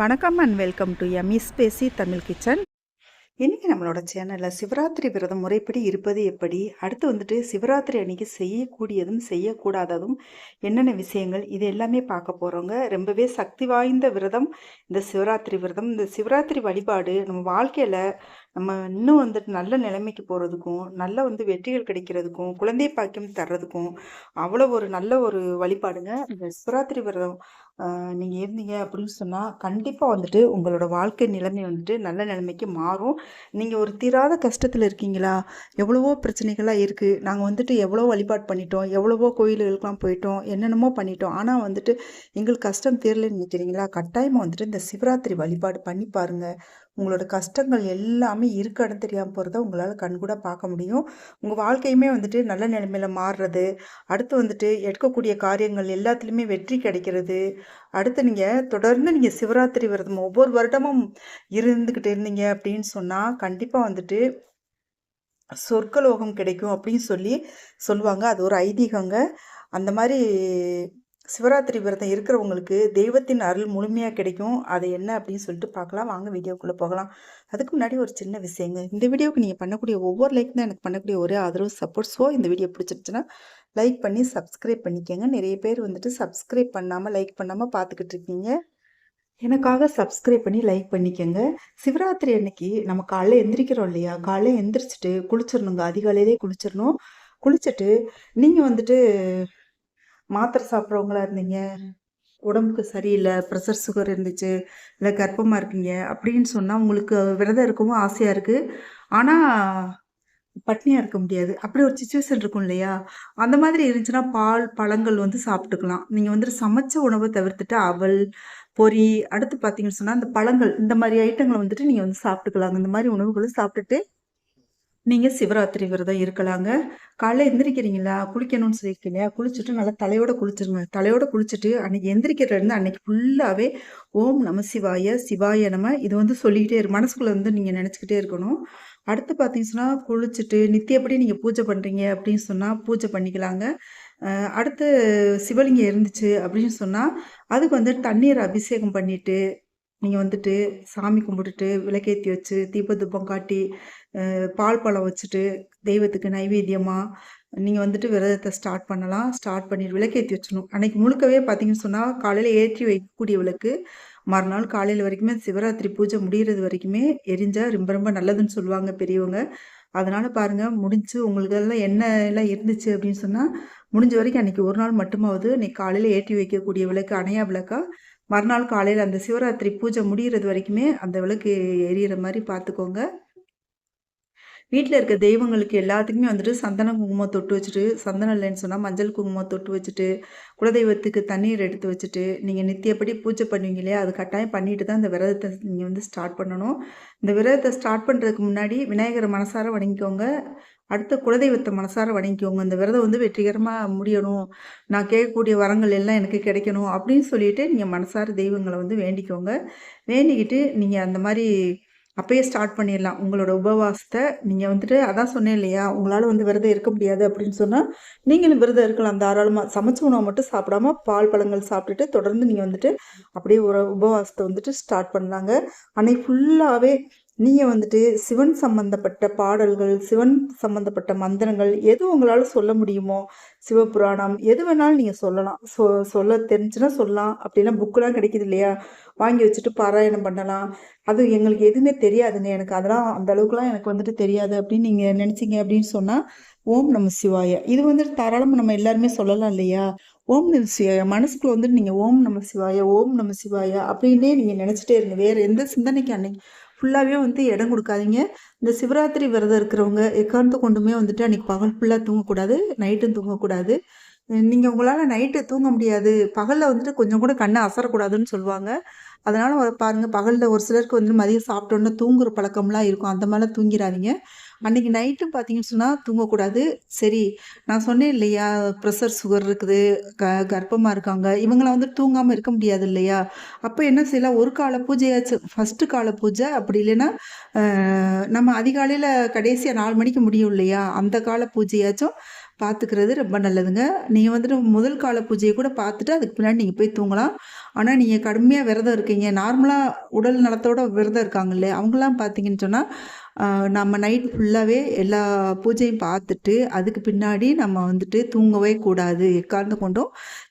வணக்கம் and welcome to M E spicy Tamil kitchen. இன்றைக்கி நம்மளோட சேனலில் சிவராத்திரி விரதம் முறைப்படி இருப்பது எப்படி, அடுத்து வந்துட்டு சிவராத்திரி அன்னைக்கு செய்யக்கூடியதும் செய்யக்கூடாததும் என்னென்ன விஷயங்கள், இது எல்லாமே பார்க்க போகிறோங்க. ரொம்பவே சக்தி வாய்ந்த விரதம் இந்த சிவராத்திரி விரதம். இந்த சிவராத்திரி வழிபாடு நம்ம வாழ்க்கையில் நம்ம இன்னும் வந்துட்டு நல்ல நிலைமைக்கு போகிறதுக்கும், நல்ல வெற்றிகள் கிடைக்கிறதுக்கும், குழந்தை பாக்கியம் தர்றதுக்கும் அவ்வளோ ஒரு நல்ல ஒரு வழிபாடுங்க இந்த சிவராத்திரி விரதம். நீங்கள் இருந்தீங்க அப்படின்னு சொன்னால் கண்டிப்பாக வந்துட்டு உங்களோட வாழ்க்கை நிலைமை வந்துட்டு நல்ல நிலைமைக்கு மாறும். நீங்கள் ஒரு தீராத கஷ்டத்தில் இருக்கீங்களா? எவ்வளவோ பிரச்சனைகள்லாம் இருக்குது. நாங்கள் வந்துட்டு எவ்வளோ வழிபாடு பண்ணிட்டோம், எவ்வளவோ கோயில்களுக்கெலாம் போயிட்டோம், என்னென்னமோ பண்ணிட்டோம். ஆனால் வந்துட்டு எங்களுக்கு கஷ்டம் தீரலைன்னு நினைக்கிறீங்களா? கட்டாயமாக வந்துட்டு இந்த சிவராத்திரி வழிபாடு பண்ணி பாருங்கள். உங்களோட கஷ்டங்கள் எல்லாமே இருக்க இடம் தெரியாமல் போகிறத உங்களால் கண்கூட பார்க்க முடியும். உங்கள் வாழ்க்கையுமே வந்துட்டு நல்ல நிலைமையில் மாறுறது, அடுத்து வந்துட்டு எடுக்கக்கூடிய காரியங்கள் எல்லாத்துலேயுமே வெற்றி கிடைக்கிறது. அடுத்து தொடர்ந்து நீங்கள் சிவராத்திரி விரதம் ஒவ்வொரு வருடமும் இருந்துக்கிட்டு இருந்தீங்க அப்படின்னு சொன்னால் கண்டிப்பாக வந்துட்டு சொர்க்கலோகம் கிடைக்கும் அப்படின்னு சொல்லுவாங்க. அது ஒரு ஐதீகங்க. அந்த மாதிரி சிவராத்திரி விரதம் இருக்கிறவங்களுக்கு தெய்வத்தின் அருள் முழுமையாக கிடைக்கும். அது என்ன அப்படின்னு சொல்லிட்டு பார்க்கலாம். வாங்க வீடியோக்குள்ளே போகலாம். அதுக்கு முன்னாடி ஒரு சின்ன விஷயங்க. இந்த வீடியோவுக்கு நீங்கள் பண்ணக்கூடிய ஒவ்வொரு லைக் தான் எனக்கு பண்ணக்கூடிய ஒரே ஆதரவு சப்போர்ட். ஸோ இந்த வீடியோ பிடிச்சிருச்சுன்னா லைக் பண்ணி சப்ஸ்கிரைப் பண்ணிக்கோங்க. நிறைய பேர் வந்துட்டு சப்ஸ்கிரைப் பண்ணாமல் லைக் பண்ணாமல் பார்த்துக்கிட்டு இருக்கீங்க. எனக்காக சப்ஸ்கிரைப் பண்ணி லைக் பண்ணிக்கோங்க. சிவராத்திரி அன்னைக்கு நம்ம காலைல எந்திரிக்கிறோம் இல்லையா? காலைல எந்திரிச்சிட்டு குளிச்சிடணுங்க. அதிகாலையிலே குளிச்சிடணும். குளிச்சுட்டு நீங்கள் வந்துட்டு மாத்திரை சாப்பிட்றவங்களா இருந்தீங்க, உடம்புக்கு சரியில்லை, ப்ரெஷர் சுகர் இருந்துச்சு, இல்லை கர்ப்பமாக இருக்கீங்க அப்படின்னு சொன்னால் உங்களுக்கு விரதம் இருக்கவும் ஆசையாக இருக்குது. ஆனால் பட்னியாக இருக்க முடியாது. அப்படி ஒரு சுச்சுவேஷன் இருக்கும் இல்லையா? அந்த மாதிரி இருந்துச்சுன்னா பால், பழங்கள் சாப்பிட்டுக்கலாம். நீங்கள் வந்துட்டு சமைச்ச உணவை தவிர்த்துட்டு அவல், பொரி, அடுத்து பார்த்தீங்கன்னு சொன்னால் அந்த பழங்கள் இந்த மாதிரி ஐட்டங்களை வந்துட்டு நீங்கள் சாப்பிட்டுக்கலாங்க. இந்த மாதிரி உணவுகளை சாப்பிட்டுட்டு நீங்கள் சிவராத்திரி விரதம் இருக்கலாங்க. காலைல எந்திரிக்கிறீங்களா? குளிக்கணும்னு சொல்லியிருக்கீங்க. குளிச்சுட்டு நல்லா தலையோட குளிச்சிருங்க. தலையோட குளிச்சுட்டு அன்னைக்கு எந்திரிக்கிறதுலேருந்து அன்னைக்கு ஃபுல்லாகவே ஓம் நம சிவாய, சிவாய நம இது சொல்லிக்கிட்டே மனசுக்குள்ளே நீங்கள் நினச்சிக்கிட்டே இருக்கணும். அடுத்து பார்த்தீங்கன்னா குளிச்சுட்டு நித்தியப்படி நீங்கள் பூஜை பண்ணுறீங்க அப்படின்னு சொன்னால் பூஜை பண்ணிக்கலாங்க. அடுத்து சிவலிங்கம் இருந்துச்சு அப்படின்னு சொன்னால் அதுக்கு தண்ணீர் அபிஷேகம் பண்ணிவிட்டு நீங்கள் சாமி கும்பிட்டுட்டு விளக்கேற்றி வச்சு தீப காட்டி பால் பழம் வச்சுட்டு தெய்வத்துக்கு நைவேத்தியமாக நீங்கள் விரதத்தை ஸ்டார்ட் பண்ணலாம். ஸ்டார்ட் பண்ணிட்டு விளக்கேற்றி வச்சிடணும். அன்னைக்கு முழுக்கவே பார்த்தீங்கன்னு சொன்னால் காலையில் ஏற்றி வைக்கக்கூடிய விளக்கு மறுநாள் காலையில் வரைக்குமே சிவராத்திரி பூஜை முடிகிறது வரைக்குமே எரிஞ்சால் ரொம்ப ரொம்ப நல்லதுன்னு சொல்லுவாங்க பெரியவங்க. அதனால் பாருங்கள், முடிஞ்சு உங்களுக்கு எல்லாம் என்ன எல்லாம் இருந்துச்சு அப்படின்னு சொன்னால் முடிஞ்ச வரைக்கும் அன்றைக்கி ஒரு நாள் மட்டுமாவது இன்னைக்கு காலையில் ஏற்றி வைக்கக்கூடிய விளக்கு அணையா விளக்கா மறுநாள் காலையில் அந்த சிவராத்திரி பூஜை முடிகிறது வரைக்குமே அந்த விளக்கு எரியிற மாதிரி பார்த்துக்கோங்க. வீட்டில் இருக்க தெய்வங்களுக்கு எல்லாத்துக்குமே சந்தன குங்குமம் தொட்டு வச்சுட்டு, சந்தனம் இல்லைன்னு சொன்னால் மஞ்சள் குங்குமம் தொட்டு வச்சுட்டு, குலதெய்வத்துக்கு தண்ணீர் எடுத்து வச்சுட்டு, நீங்கள் நித்தியப்படி பூஜை பண்ணுவீங்க இல்லையா? அது கட்டாயம் பண்ணிட்டு தான் இந்த விரதத்தை நீங்கள் ஸ்டார்ட் பண்ணணும். இந்த விரதத்தை ஸ்டார்ட் பண்ணுறதுக்கு முன்னாடி விநாயகரை மனசார வணங்கிக்கோங்க. அடுத்த குலதெய்வத்தை மனசார வணங்கிக்கோங்க. இந்த விரதம் வெற்றிகரமாக முடியணும், நான் கேட்கக்கூடிய வரங்கள் எல்லாம் எனக்கு கிடைக்கணும் அப்படின்னு சொல்லிட்டு நீங்கள் மனசார தெய்வங்களை வேண்டிக்கோங்க. வேண்டிக்கிட்டு நீங்கள் அந்த மாதிரி அப்பயே ஸ்டார்ட் பண்ணிடலாம் உங்களோட உபவாசத்தை. நீங்கள் அதான் சொன்னேன் இல்லையா? உங்களால் விரதம் இருக்க முடியாது அப்படின்னு சொன்னால் நீங்களும் விரதம் இருக்கலாம் தாராளமாக. சமைச்ச உணவை மட்டும் சாப்பிடாம பால் பழங்கள் சாப்பிட்டுட்டு தொடர்ந்து நீங்கள் அப்படியே ஒரு உபவாசத்தை ஸ்டார்ட் பண்ணலாங்க. அன்னைக்கு ஃபுல்லாகவே நீங்கள் சிவன் சம்பந்தப்பட்ட பாடல்கள், சிவன் சம்பந்தப்பட்ட மந்திரங்கள் எது உங்களால் சொல்ல முடியுமோ, சிவபுராணம் எது வேணாலும் நீங்கள் சொல்லலாம். சொல்ல தெரிஞ்சுன்னா சொல்லலாம். அப்படின்னா புக்கெலாம் கிடைக்கிது இல்லையா? வாங்கி வச்சுட்டு பாராயணம் பண்ணலாம். அது எங்களுக்கு எதுவுமே தெரியாதுங்க, எனக்கு அதெல்லாம் அந்த அளவுக்குலாம் எனக்கு தெரியாது அப்படின்னு நீங்கள் நினச்சிங்க அப்படின்னு சொன்னால் ஓம் நம சிவாய இது தாராளமாக நம்ம எல்லாருமே சொல்லலாம் இல்லையா? ஓம் நம சிவாய மனசுக்குள்ள நீங்கள் ஓம் நம சிவாய, ஓம் நம சிவாய அப்படின்னே நீங்கள் நினச்சிட்டே இருங்க. வேறு எந்த சிந்தனைக்கு அன்னைக்கு ஃபுல்லாகவே இடம் கொடுக்காதீங்க. இந்த சிவராத்திரி விரதம் இருக்கிறவங்க எக்காரணத்தை கொண்டுமே அன்றைக்கி பகல் ஃபுல்லாக தூங்கக்கூடாது, நைட்டும் தூங்கக்கூடாது. நீங்கள் உங்களால் நைட்டு தூங்க முடியாது, பகலில் கொஞ்சம் கூட கண்ணை அசரக்கூடாதுன்னு சொல்லுவாங்க. அதனால் பாருங்கள், பகலில் ஒரு சிலருக்கு மதியம் சாப்பிட்டோன்னே தூங்குற பழக்கம்லாம் இருக்கும். அந்த மாதிரிலாம் தூங்கிடாதீங்க. அன்றைக்கி நைட்டும் பார்த்தீங்கன்னு சொன்னால் தூங்கக்கூடாது. சரி, நான் சொன்னேன் இல்லையா? ப்ரெஷர் சுகர் இருக்குது, கர்ப்பமாக இருக்காங்க, இவங்களாம் தூங்காமல் இருக்க முடியாது இல்லையா? அப்போ என்ன செய்யலாம்? ஒரு கால பூஜையாச்சும், ஃபஸ்ட்டு கால பூஜை அப்படி இல்லைன்னா நம்ம அதிகாலையில் கடைசியாக 4 மணிக்கு முடியும் இல்லையா? அந்த கால பூஜையாச்சும் பார்த்துக்கிறது ரொம்ப நல்லதுங்க. நீங்கள் வந்துட்டு முதல் கால பூஜையை கூட பார்த்துட்டு அதுக்கு பின்னாடி நீங்கள் போய் தூங்கலாம். ஆனால் நீங்கள் கடுமையாக விரதம் இருக்கீங்க, நார்மலாக உடல் நலத்தோட விரதம் இருக்காங்கல்ல, அவங்களாம் பார்த்தீங்கன்னு சொன்னால் நம்ம நைட் ஃபுல்லாகவே எல்லா பூஜையும் பார்த்துட்டு அதுக்கு பின்னாடி நம்ம வந்துட்டு தூங்கவே கூடாது. எக்காரணத்தை கொண்டும்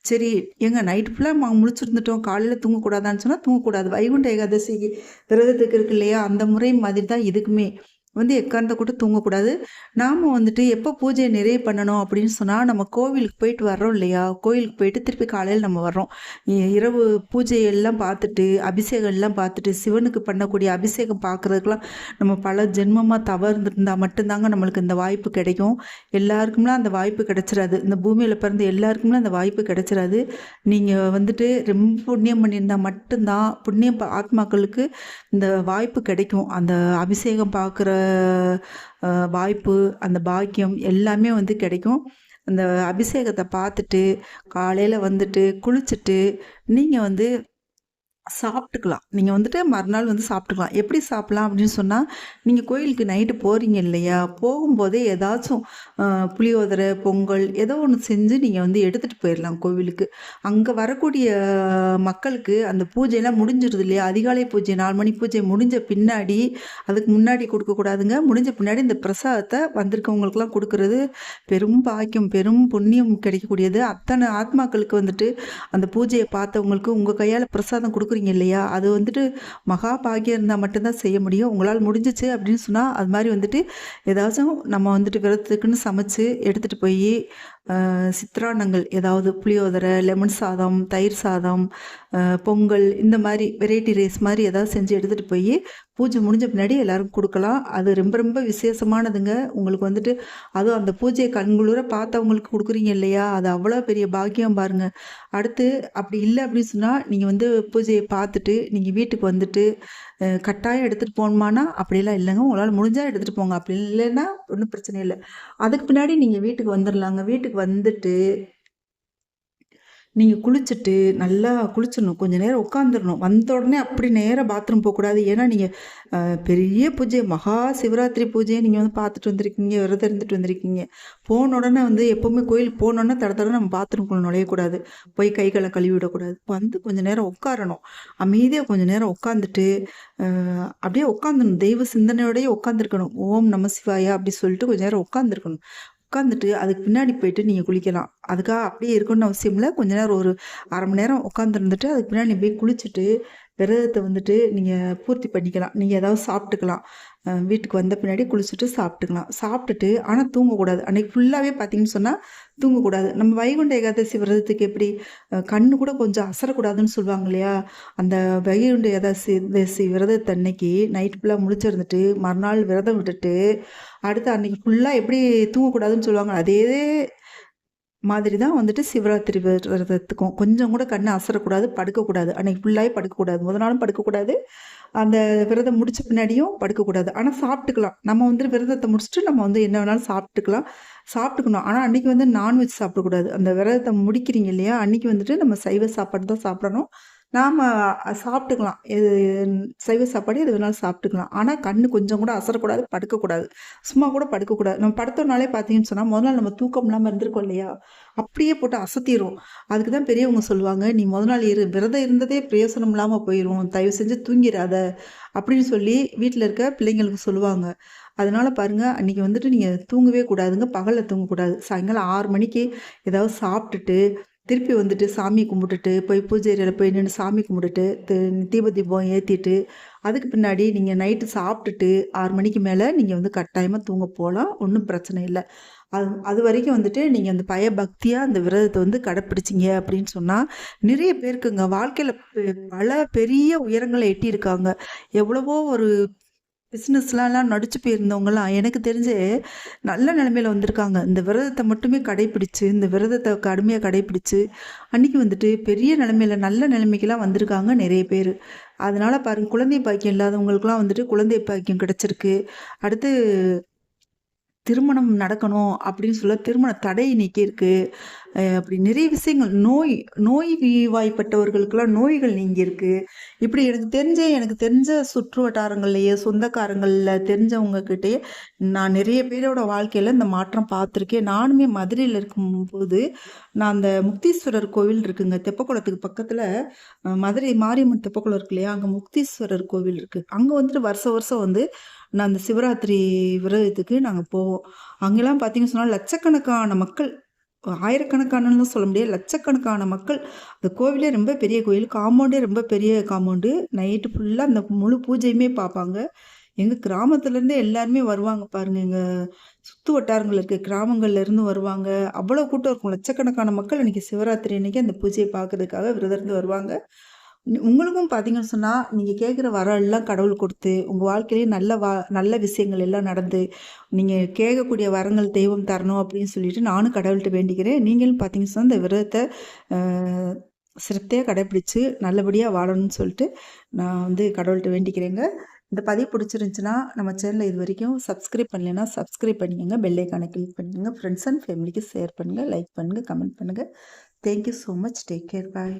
சரி ஏங்க நைட் ஃபுல்லாக முழிச்சிருந்துட்டோம் காலையில் தூங்கக்கூடாதான்னு சொன்னால் தூங்கக்கூடாது. வைகுண்ட ஏகாதசி விரதத்துக்கு இருக்கு இல்லையா, அந்த முறை மாதிரி தான் இதுக்குமே எக்காரணத்தை கூட தூங்கக்கூடாது. நாம் வந்துட்டு எப்போ பூஜையை நிறைய பண்ணணும் அப்படின்னு சொன்னால், நம்ம கோவிலுக்கு போயிட்டு வர்றோம் இல்லையா, கோவிலுக்கு போயிட்டு திருப்பி காலையில் நம்ம வர்றோம். இரவு பூஜையெல்லாம் பார்த்துட்டு அபிஷேகம் எல்லாம் பார்த்துட்டு சிவனுக்கு பண்ணக்கூடிய அபிஷேகம் பார்க்குறதுக்கெலாம் நம்ம பல ஜென்மமாக தவறுந்துருந்தால் மட்டும்தாங்க நம்மளுக்கு இந்த வாய்ப்பு கிடைக்கும். எல்லாருக்கும்லாம் அந்த வாய்ப்பு கிடைச்சிடாது. இந்த பூமியில் பிறந்த எல்லாருக்கும்லாம் அந்த வாய்ப்பு கிடைச்சிடாது. நீங்கள் வந்துட்டு ரொம்ப புண்ணியம் பண்ணியிருந்தால் மட்டும்தான் புண்ணியம் ஆத்மாக்களுக்கு இந்த வாய்ப்பு கிடைக்கும். அந்த அபிஷேகம் பார்க்குற வாய்ப்பு, அந்த பாக்கியம் எல்லாமே கிடைக்கும். அந்த அபிஷேகத்தை பார்த்துட்டு காலையில் வந்துட்டு குளிச்சுட்டு நீங்கள் சாப்பிட்டுக்கலாம். நீங்கள் மறுநாள் சாப்பிட்டுக்கலாம். எப்படி சாப்பிட்லாம் அப்படின்னு சொன்னால், நீங்கள் கோயிலுக்கு நைட்டு போகிறீங்க இல்லையா, போகும்போதே ஏதாச்சும் புளியோதரை, பொங்கல் ஏதோ ஒன்று செஞ்சு நீங்கள் எடுத்துகிட்டு போயிடலாம் கோவிலுக்கு. அங்கே வரக்கூடிய மக்களுக்கு அந்த பூஜையெல்லாம் முடிஞ்சிடுது இல்லையா, அதிகாலை பூஜை 4 மணி பூஜை முடிஞ்ச பின்னாடி, அதுக்கு முன்னாடி கொடுக்கக்கூடாதுங்க. முடிஞ்ச பின்னாடி இந்த பிரசாதத்தை வந்திருக்கவங்களுக்கெல்லாம் கொடுக்கறது பெரும் பாக்கியம், பெரும் புண்ணியம் கிடைக்கக்கூடியது. அத்தனை ஆத்மாக்களுக்கு அந்த பூஜையை பார்த்தவங்களுக்கு உங்கள் கையால் பிரசாதம் கொடுக்குறீங்க இல்லையா, அது மகா பாக்கியம் இருந்தால் மட்டும்தான் செய்ய முடியும். உங்களால் முடிஞ்சிச்சு அப்படின்னு சொன்னால் அது மாதிரி ஏதாச்சும் நம்ம விரதத்துக்குன்னு சமைச்சு எடுத்துகிட்டு போய் சித்திரான்னங்கள் ஏதாவது புளியோதரை, லெமன் சாதம், தயிர் சாதம், பொங்கல் இந்த மாதிரி வெரைட்டி ரைஸ் மாதிரி ஏதாவது செஞ்சு எடுத்துகிட்டு போய் பூஜை முடிஞ்ச பின்னாடி எல்லாருக்கும் கொடுக்கலாம். அது ரொம்ப ரொம்ப விசேஷமானதுங்க. உங்களுக்கு அதுவும் அந்த பூஜையை கண்குளிர பார்த்தவங்களுக்கு கொடுக்குறீங்க இல்லையா, அது அவ்வளோ பெரிய பாக்கியம் பாருங்கள். அடுத்து அப்படி இல்லை அப்படின்னு சொன்னால் நீங்கள் பூஜையை பார்த்துட்டு நீங்கள் வீட்டுக்கு கட்டாயம் எடுத்துகிட்டு போகணுமானா அப்படிலாம் இல்லைங்க. உங்களால் முடிஞ்சால் எடுத்துகிட்டு போங்க, அப்படி இல்லைன்னா ஒன்றும் பிரச்சனை இல்லை. அதுக்கு பின்னாடி நீங்கள் வீட்டுக்கு வந்துடலாங்க. வீட்டுக்கு வந்துட்டு நீங்கள் குளிச்சுட்டு நல்லா குளிச்சிடணும், கொஞ்சம் நேரம் உட்காந்துடணும். வந்த உடனே அப்படி நேராக பாத்ரூம் போகக்கூடாது. ஏன்னா நீங்கள் பெரிய பூஜை, மகா சிவராத்திரி பூஜையை நீங்கள் பார்த்துட்டு வந்திருக்கீங்க, விரதம் இருந்துட்டு வந்திருக்கீங்க. போன உடனே எப்போவுமே கோயிலுக்கு போனோடனே தட நம்ம பாத்ரூம்குள்ளே நுழையக்கூடாது, போய் கைகளை கழுவி விடக்கூடாது. கொஞ்சம் நேரம் உட்காரணும், அமைதியாக கொஞ்சம் நேரம் உட்காந்துட்டு அப்படியே உட்காந்துடணும், தெய்வ சிந்தனையோடய உட்காந்துருக்கணும். ஓம் நம சிவாயா அப்படி சொல்லிட்டு கொஞ்சம் நேரம் உட்காந்துருக்கணும். உட்காந்துட்டு அதுக்கு பின்னாடி போயிட்டு நீங்கள் குளிக்கலாம். அதுக்காக அப்படியே இருக்கணும்னு அவசியம் இல்லை. கொஞ்ச நேரம் ஒரு அரை மணி நேரம் உட்காந்துருந்துட்டு அதுக்கு பின்னாடி போய் குளிச்சுட்டு விரதத்தை நீங்கள் பூர்த்தி பண்ணிக்கலாம். நீங்கள் ஏதாவது சாப்பிட்டுக்கலாம். வீட்டுக்கு வந்த பின்னாடி குளிச்சுட்டு சாப்பிட்டுக்கலாம். சாப்பிட்டுட்டு ஆனால் தூங்கக்கூடாது. அன்றைக்கி ஃபுல்லாகவே பார்த்தீங்கன்னு சொன்னால் தூங்கக்கூடாது. நம்ம வைகுண்ட ஏகாதசி விரதத்துக்கு எப்படி கண்ணு கூட கொஞ்சம் அசரக்கூடாதுன்னு சொல்லுவாங்க இல்லையா, அந்த வைகுண்ட ஏகாதசி விரதத்தை அன்னைக்கு நைட் ஃபுல்லாக முழிச்சிருந்துட்டு மறுநாள் விரதம் விட்டுட்டு அடுத்து அன்னைக்கு ஃபுல்லாக எப்படி தூங்கக்கூடாதுன்னு சொல்லுவாங்க, அதே மாதிரி தான் சிவராத்திரி விரதத்துக்கும் கொஞ்சம் கூட கண்ணை அசரக்கூடாது, படுக்கக்கூடாது. அன்னைக்கு ஃபுல்லாகவே படுக்கக்கூடாது, முதல் நாளும் படுக்கக்கூடாது, அந்த விரதம் முடிச்ச பின்னாடியும் படுக்கக்கூடாது. ஆனால் சாப்பிட்டுக்கலாம். நம்ம விரதத்தை முடிச்சுட்டு நம்ம என்ன வேணாலும் சாப்பிட்டுக்கணும். ஆனால் அன்றைக்கி நான்வெஜ் சாப்பிடக்கூடாது. அந்த விரதத்தை முடிக்கிறீங்க இல்லையா, அன்றைக்கி நம்ம சைவ சாப்பாடு தான் சாப்பிடணும். நாம் சாப்பிட்டுக்கலாம், எது சைவ சாப்பாடு எது வேணாலும் சாப்பிட்டுக்கலாம். ஆனால் கண்ணு கொஞ்சம் கூட அசரக்கூடாது, படுக்கக்கூடாது, சும்மா கூட படுக்கக்கூடாது. நம்ம படுத்தோம்னாலே பார்த்தீங்கன்னு சொன்னால் முதல் நாள் நம்ம தூக்கம் இல்லாமல் இருந்திருக்கோம் இல்லையா, அப்படியே போட்டு அசத்திரும். அதுக்கு தான் பெரியவங்க சொல்லுவாங்க, நீ முதல் நாள் விரதம் இருந்ததே பிரயோசனம் இல்லாமல் போயிடும், தயவு செஞ்சு தூங்கிடாத அப்படின்னு சொல்லி வீட்டில் இருக்க பிள்ளைங்களுக்கு சொல்லுவாங்க. அதனால் பாருங்கள், அன்றைக்கி நீங்கள் தூங்கவே கூடாதுங்க. பகலில் தூங்கக்கூடாது. சாயங்காலம் 6 மணிக்கு ஏதாவது சாப்பிட்டுட்டு திருப்பி சாமி கும்பிட்டுட்டு போய் பூஜை அறையில் போய் நின்று சாமி கும்பிட்டுட்டு தீபம் ஏற்றிட்டு அதுக்கு பின்னாடி நீங்கள் நைட்டு சாப்பிட்டுட்டு 6 மணிக்கு மேலே நீங்கள் கட்டாயமாக தூங்க போகலாம், ஒன்றும் பிரச்சனை இல்லை. அது வரைக்கும் நீங்கள் அந்த பயபக்தியாக அந்த விரதத்தை கடைப்பிடிச்சிங்க அப்படின்னு சொன்னால் நிறைய பேருக்குங்க வாழ்க்கையில் பல பெரிய உயரங்களை எட்டியிருக்காங்க. எவ்வளவோ ஒரு பிஸ்னஸ்லாம் நடிச்சு போயிருந்தவங்கலாம் எனக்கு தெரிஞ்சு நல்ல நிலைமையில் வந்திருக்காங்க. இந்த விரதத்தை மட்டுமே கடைப்பிடிச்சு, இந்த விரதத்தை கடுமையாக கடைப்பிடிச்சு அன்றைக்கி பெரிய நிலைமையில் நல்ல நிலைமைக்கெல்லாம் வந்திருக்காங்க நிறைய பேர். அதனால் பாருங்கள், குழந்தை பாக்கியம் இல்லாதவங்களுக்குலாம் குழந்தை பாக்கியம் கிடச்சிருக்கு. அடுத்து திருமணம் நடக்கணும் அப்படின்னு சொல்ல திருமண தடை நீக்கியிருக்கு. அப்படி நிறைய விஷயங்கள் நோய் வாய்ப்பட்டவர்களுக்கெல்லாம் நோய்கள் நீங்கியிருக்கு. இப்படி எனக்கு தெரிஞ்ச சுற்று வட்டாரங்கள்லயே, சொந்தக்காரங்கள்ல தெரிஞ்சவங்க கிட்டயே நான் நிறைய பேரோட வாழ்க்கையில இந்த மாற்றம் பார்த்துருக்கேன். நானுமே மதுரையில இருக்கும்போது, நான் அந்த முக்தீஸ்வரர் கோவில் இருக்குங்க. தெப்பக்குளத்துக்கு பக்கத்துல மதுரை மாரியம்மன் தெப்பக்குளம் இருக்கு இல்லையா? அங்க முக்தீஸ்வரர் கோவில் இருக்கு. அங்க வந்துட்டு வருஷம் வருஷம் வந்து நான் அந்த சிவராத்திரி விரதத்துக்கு நாங்க போவோம். அங்கெல்லாம் பார்த்தீங்கன்னு சொன்னா லட்சக்கணக்கான மக்கள், ஆயிரக்கணக்கானன்னு சொல்ல முடியாது. லட்சக்கணக்கான மக்கள். அந்த கோவிலே ரொம்ப பெரிய கோயில். காம்பவுண்டே ரொம்ப பெரிய காம்பவுண்டு. நைட்டு ஃபுல்லா அந்த முழு பூஜையுமே பார்ப்பாங்க. எங்க கிராமத்துலேருந்தே எல்லாருமே வருவாங்க பாருங்க. எங்க சுத்து வட்டாரங்கள்ல இருக்க கிராமங்கள்ல இருந்து வருவாங்க. அவ்வளோ கூட்டம் இருக்கும். லட்சக்கணக்கான மக்கள் அன்னைக்கு சிவராத்திரி அன்னைக்கு அந்த பூஜைய பார்க்கறதுக்காக விரதம் இருந்து வருவாங்க. உங்களுக்கும் பார்த்தீங்கன்னு சொன்னா, நீங்க கேட்குற வரம் எல்லாம் கடவுள் குடுத்து, உங்க வாழ்க்கையிலே நல்ல விஷயங்கள் எல்லாம் நடந்து, நீங்க கேட்கக்கூடிய வரங்கள் தெய்வம் தரணும் அப்படின்னு சொல்லிட்டு நானும் கடவுள்ட்ட வேண்டிக்கிறேன். நீங்களும் பார்த்தீங்கன்னு சொன்னா, இந்த விரதத்த அ சிரத்தையா கடைபிடிச்சு நல்லபடியா வாழணும்னு சொல்லிட்டு, நான் வந்து கடவுள்ட்ட வேண்டிக்கிறேங்க. இந்த பதிவு பிடிச்சிருந்துச்சுன்னா, நம்ம சேனல இதுவரைக்கும் சப்ஸ்கிரைப் பண்ணலைன்னா, சப்ஸ்கிரைப் பண்ணிக்கங்க. பெல் ஐகான கிளிக் பண்ணிக்கங்க. ஃப்ரெண்ட்ஸ் அண்ட் ஃபேமிலிக்கு ஷேர் பண்ணுங்க, லைக் பண்ணுங்க, கமெண்ட் பண்ணுங்க. Thank you so much. Take care. Bye.